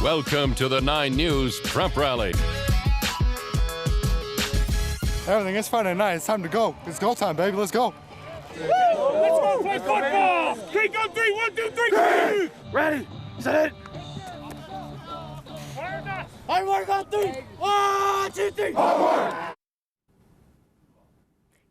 Welcome to the 9 News Trump Rally. Everything is Friday night. It's time to go. It's go time, baby. Let's go. Let's go play football. 3, go 3, 1, 2, 3. Ready? Set it. I want to go 3. 1, 2, 3.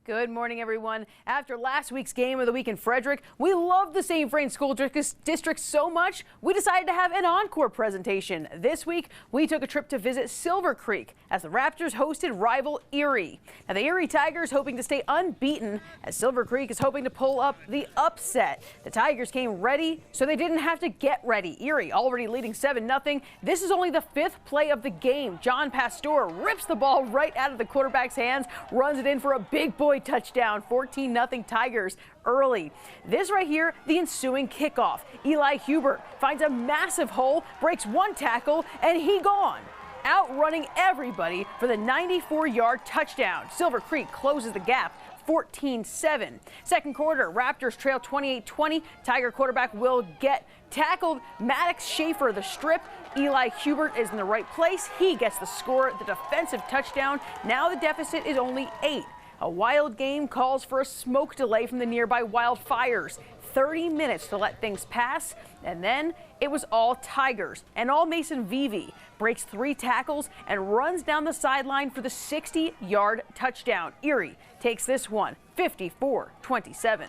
Good morning, everyone. After last week's game of the week in Frederick, we loved the St. Vrain School District so much, we decided to have an encore presentation. This week, we took a trip to visit Silver Creek as the Raptors hosted rival ERIE. Now, the ERIE Tigers hoping to stay unbeaten as Silver Creek is hoping to pull up the upset. The Tigers came ready, so they didn't have to get ready. ERIE already leading 7-0. This is only the 5th play of the game. John Pastor rips the ball right out of the quarterback's hands, runs it in for a big boy touchdown. 14-0 Tigers early. This right here, the ensuing kickoff. Eli Hubert finds a massive hole, breaks one tackle, and he gone. Outrunning everybody for the 94-yard touchdown. Silver Creek closes the gap. 14-7. Second quarter, Raptors trail 28-20. Tiger quarterback will get tackled. Maddox Schaefer the strip. Eli Hubert is in the right place. He gets the score, the defensive touchdown. Now the deficit is only 8. A wild game calls for a smoke delay from the nearby wildfires. 30 minutes to let things pass, and then it was all Tigers. And all Mason Vivi breaks 3 tackles and runs down the sideline for the 60-yard touchdown. ERIE takes this one, 54-27.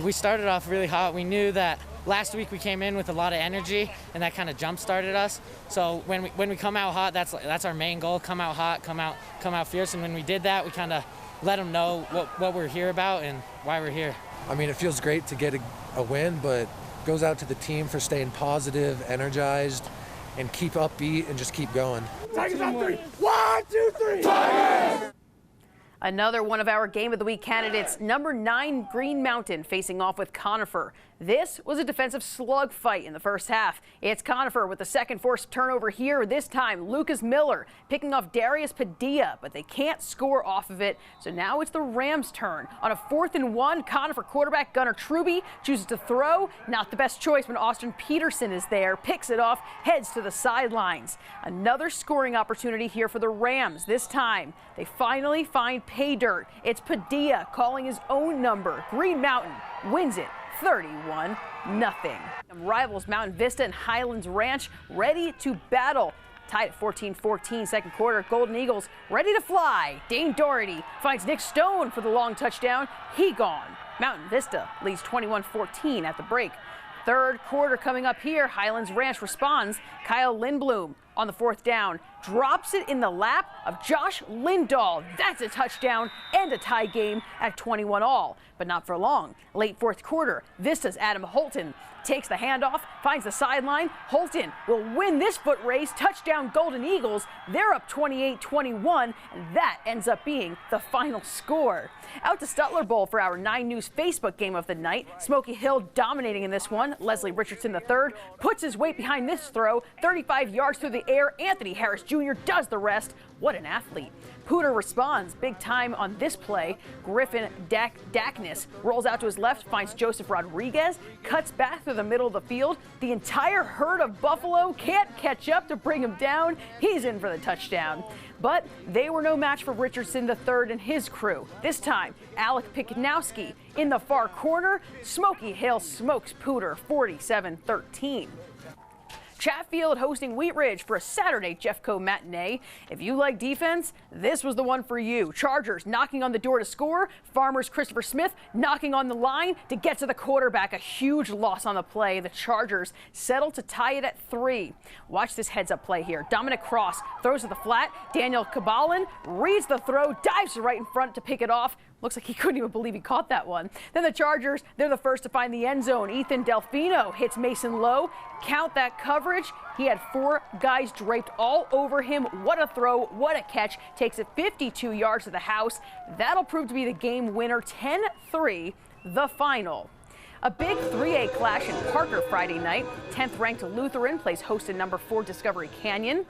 We started off really hot. We knew that last week we came in with a lot of energy, and that kind of jump-started us. So when we come out hot, that's our main goal: come out hot, come out fierce. And when we did that, we kind of let them know what we're here about and why we're here. I mean, it feels great to get a win, but goes out to the team for staying positive, energized, and keep upbeat and just keep going. Tigers on 3. 1, 2, 3. Tigers! Another one of our Game of the Week candidates, number 9 Green Mountain, facing off with CONIFER. This was a defensive slugfight in the first half. It's CONIFER with the second forced turnover here. This time, Lucas Miller picking off Darius Padilla, but they can't score off of it. So now it's the Rams' turn. On a 4th and 1, CONIFER quarterback Gunnar Truby chooses to throw. Not the best choice when Austin Peterson is there. Picks it off, heads to the sidelines. Another scoring opportunity here for the Rams. This time, they finally find pay dirt. It's Padilla calling his own number. Green Mountain wins it 31-0. Rivals Mountain Vista and Highlands Ranch ready to battle. Tied at 14-14, second quarter. Golden Eagles ready to fly. Dane Doherty finds Nick Stone for the long touchdown. He gone. Mountain Vista leads 21-14 at the break. Third quarter coming up here. Highlands Ranch responds. Kyle Lindblom on the 4th down drops it in the lap of Josh Lindahl. That's a touchdown and a tie game at 21-all, but not for long. Late 4th quarter, Vista's Adam Holton takes the handoff, finds the sideline. Holton will win this foot race. Touchdown Golden Eagles. They're up 28-21, and that ends up being the final score. Out to Stutler Bowl for our 9 News Facebook game of the night. Smoky Hill dominating in this one. Leslie Richardson III puts his weight behind this throw. 35 yards through the air. Anthony Harris Jr. does the rest. What an athlete. POUDRE responds big time on this play. Griffin Dackness rolls out to his left, finds Joseph Rodriguez, cuts back through the middle of the field. The entire herd of Buffalo can't catch up to bring him down. He's in for the touchdown. But they were no match for Richardson III and his crew. This time, Alec Piknowski in the far corner. Smoky Hill smokes POUDRE 47-13. Chatfield hosting Wheat Ridge for a Saturday Jeffco matinee. If you like defense, this was the one for you. Chargers knocking on the door to score. Farmers' Christopher Smith knocking on the line to get to the quarterback. A huge loss on the play. The Chargers settle to tie it at 3. Watch this heads-up play here. Dominic Cross throws to the flat. Daniel Cabalin reads the throw, dives right in front to pick it off. Looks like he couldn't even believe he caught that one. Then the Chargers, they're the first to find the end zone. Ethan Delfino hits Mason low. Count that coverage. He had 4 guys draped all over him. What a throw, what a catch. Takes it 52 yards to the house. That'll prove to be the game winner. 10-3, the final. A big 3A clash in Parker Friday night. 10th ranked Lutheran plays host to number 4 Discovery Canyon.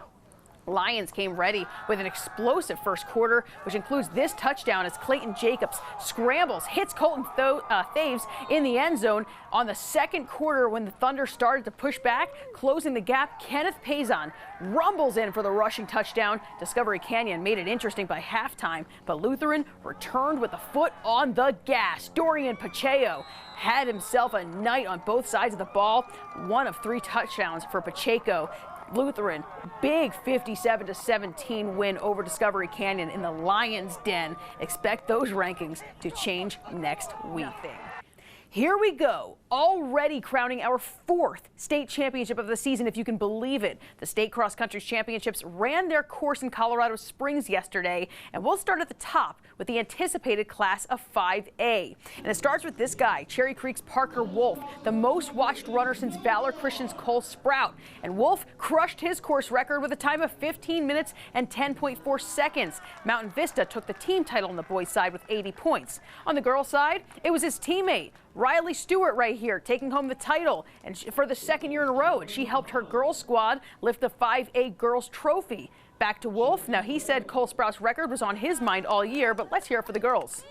Lions came ready with an explosive first quarter, which includes this touchdown as Clayton Jacobs scrambles, hits Colton Thaves in the end zone. On the second quarter, when the Thunder started to push back, closing the gap, Kenneth Payson rumbles in for the rushing touchdown. Discovery Canyon made it interesting by halftime, but Lutheran returned with a foot on the gas. Dorian Pacheco had himself a night on both sides of the ball. 1 of 3 touchdowns for Pacheco. Lutheran, big 57-17 win over Discovery Canyon in the Lions' Den. Expect those rankings to change next week. Here we go, already crowning our 4th state championship of the season, if you can believe it. The state cross country championships ran their course in Colorado Springs yesterday, and we'll start at the top with the anticipated class of 5A. And it starts with this guy, Cherry Creek's Parker Wolfe, the most watched runner since Valor Christian's Cole Sprout. And Wolfe crushed his course record with a time of 15 minutes and 10.4 seconds. Mountain Vista took the team title on the boys' side with 80 points. On the girls' side, it was his teammate, Riley Stewart, right here, taking home the title and for the 2nd year in a row, and she helped her girls squad lift the 5A girls trophy. Back to Wolfe. Now, he said Cole Sprout's record was on his mind all year, but let's hear it for the girls.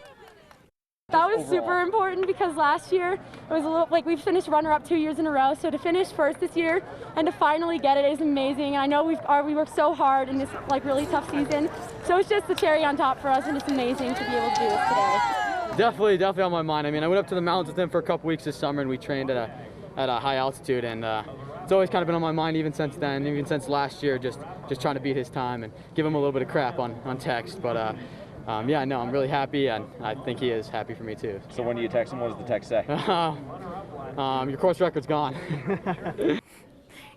That was super important because last year it was a little like we finished runner-up 2 years in a row, so to finish first this year and to finally get it is amazing. And I know we worked so hard in this like really tough season, so it's just the cherry on top for us, and it's amazing to be able to do this today. Definitely on my mind. I mean, I went up to the mountains with him for a couple weeks this summer, and we trained at a high altitude, and it's always kind of been on my mind even since then, even since last year, just trying to beat his time and give him a little bit of crap on text. But yeah, no, I'm really happy, and I think he is happy for me too. So when do you text him? What does the text say? Your course record's gone.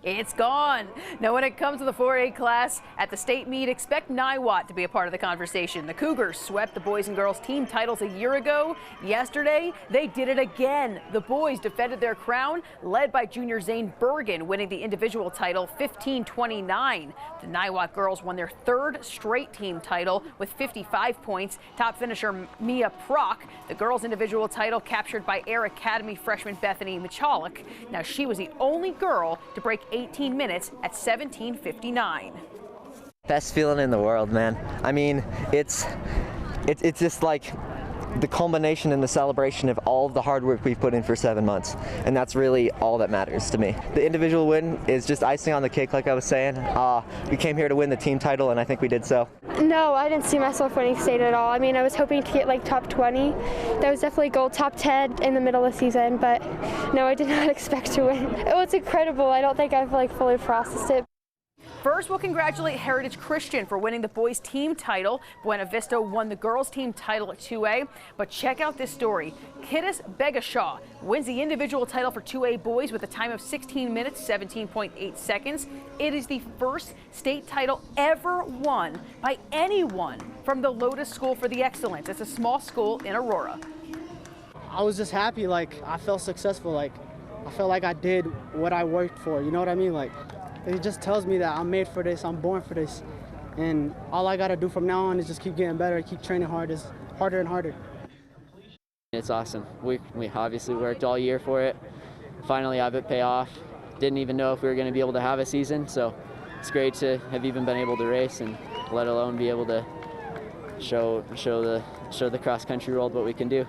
It's gone. Now, when it comes to the 4A class at the state meet, expect NIWOT to be a part of the conversation. The Cougars swept the boys and girls team titles a year ago. Yesterday, they did it again. The boys defended their crown, led by junior Zane Bergen, winning the individual title 15-29. The NIWOT girls won their 3rd straight team title with 55 points. Top finisher Mia Prock, the girls' individual title captured by Air Academy freshman Bethany MICHALAK. Now, she was the only girl to break 18 minutes at 17:59. Best feeling in the world, man. I mean, it's just like the culmination and the celebration of all of the hard work we've put in for 7 months, and that's really all that matters to me. The individual win is just icing on the cake, like I was saying. We came here to win the team title, and I think we did so. No, I didn't see myself winning state at all. I mean, I was hoping to get like top 20. That was definitely goal, top 10 in the middle of the season, but no, I did not expect to win. It was incredible. I don't think I've like fully processed it. First, we'll congratulate Heritage Christian for winning the boys' team title. Buena Vista won the girls' team title at 2A. But check out this story. Kiddis Begashaw wins the individual title for 2A boys with a time of 16 minutes, 17.8 seconds. It is the first state title ever won by anyone from the Lotus School for the Excellence. It's a small school in Aurora. I was just happy, like I felt successful, like I felt like I did what I worked for, you know what I mean? Like it just tells me that I'm made for this, I'm born for this. And all I gotta do from now on is just keep getting better, keep training harder and harder. It's awesome. We obviously worked all year for it. Finally have it pay off. Didn't even know if we were gonna be able to have a season, so it's great to have even been able to race and let alone be able to show the cross country world what we can do.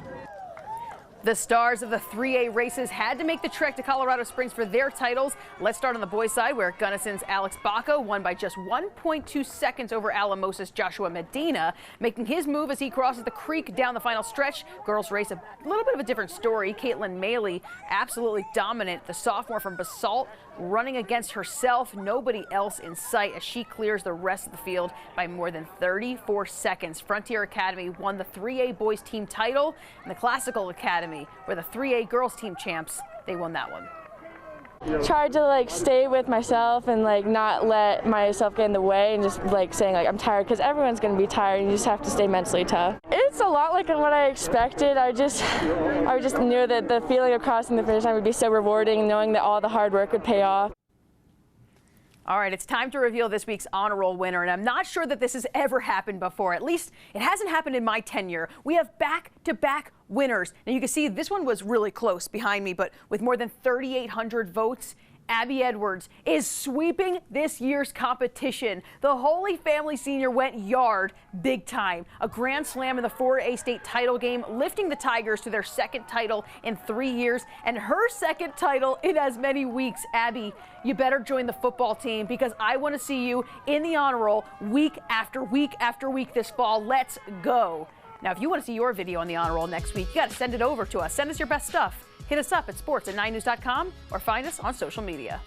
The stars of the 3A races had to make the trek to Colorado Springs for their titles. Let's start on the boys' side, where Gunnison's Alex BACA won by just 1.2 seconds over Alamosa's Joshua Medina, making his move as he crosses the creek down the final stretch. Girls race a little bit of a different story. Caitlin Maley, absolutely dominant. The sophomore from Basalt running against herself, nobody else in sight as she clears the rest of the field by more than 34 seconds. Frontier Academy won the 3A boys team title, and the Classical Academy, where the 3A girls team champs, they won that one. Tried to like stay with myself and like not let myself get in the way and just like saying like I'm tired, because everyone's going to be tired and you just have to stay mentally tough. It's a lot like what I expected. I just knew that the feeling of crossing the finish line would be so rewarding, knowing that all the hard work would pay off. All right, it's time to reveal this week's honor roll winner, and I'm not sure that this has ever happened before. At least it hasn't happened in my tenure. We have back-to-back winners. Now you can see this one was really close behind me, but with more than 3,800 votes, Abby Edwards is sweeping this year's competition. The Holy Family senior went yard big time. A grand slam in the 4A state title game, lifting the Tigers to their second title in 3 years and her second title in as many weeks. Abby, you better join the football team because I want to see you in the honor roll week after week after week this fall. Let's go. Now, if you want to see your video on the honor roll next week, you got to send it over to us. Send us your best stuff. Hit us up at sports@9news.com or find us on social media.